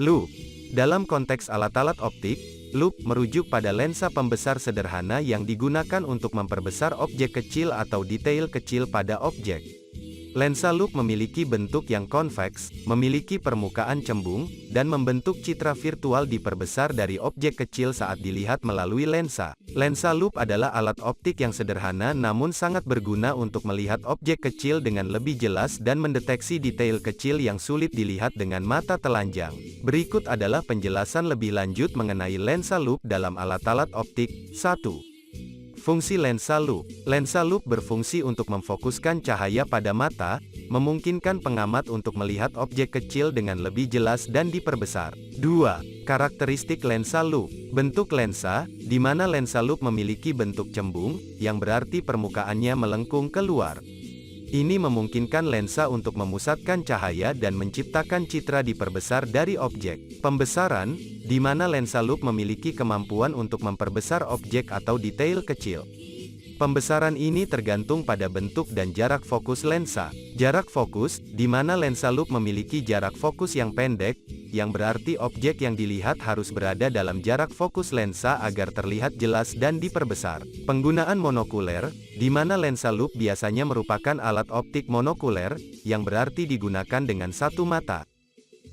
Loop. Dalam konteks alat-alat optik, loop merujuk pada lensa pembesar sederhana yang digunakan untuk memperbesar objek kecil atau detail kecil pada objek. Lensa loop memiliki bentuk yang konveks, memiliki permukaan cembung, dan membentuk citra virtual diperbesar dari objek kecil saat dilihat melalui lensa. Lensa loop adalah alat optik yang sederhana namun sangat berguna untuk melihat objek kecil dengan lebih jelas dan mendeteksi detail kecil yang sulit dilihat dengan mata telanjang. Berikut adalah penjelasan lebih lanjut mengenai lensa loop dalam alat-alat optik. 1. Fungsi lensa loop. Lensa loop berfungsi untuk memfokuskan cahaya pada mata, memungkinkan pengamat untuk melihat objek kecil dengan lebih jelas dan diperbesar. 2. Karakteristik lensa loop. Bentuk lensa, di mana lensa loop memiliki bentuk cembung, yang berarti permukaannya melengkung keluar. Ini memungkinkan lensa untuk memusatkan cahaya dan menciptakan citra diperbesar dari objek. Pembesaran, di mana lensa loop memiliki kemampuan untuk memperbesar objek atau detail kecil. Pembesaran ini tergantung pada bentuk dan jarak fokus lensa. Jarak fokus, di mana lensa loop memiliki jarak fokus yang pendek, yang berarti objek yang dilihat harus berada dalam jarak fokus lensa agar terlihat jelas dan diperbesar. Penggunaan monokuler, di mana lensa loop biasanya merupakan alat optik monokuler, yang berarti digunakan dengan satu mata.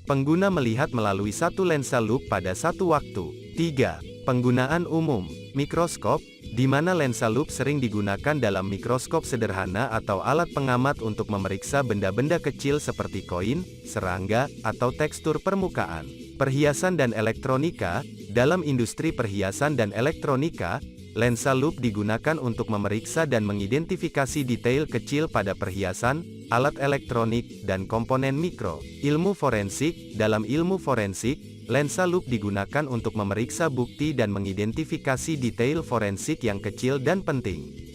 Pengguna melihat melalui satu lensa loop pada satu waktu. 3. Penggunaan umum. Mikroskop, di mana lensa loop sering digunakan dalam mikroskop sederhana atau alat pengamat untuk memeriksa benda-benda kecil seperti koin, serangga, atau tekstur permukaan. Perhiasan dan elektronika. Dalam industri perhiasan dan elektronika, lensa loop digunakan untuk memeriksa dan mengidentifikasi detail kecil pada perhiasan, alat elektronik, dan komponen mikro. Ilmu forensik. Dalam ilmu forensik, lensa loop digunakan untuk memeriksa bukti dan mengidentifikasi detail forensik yang kecil dan penting.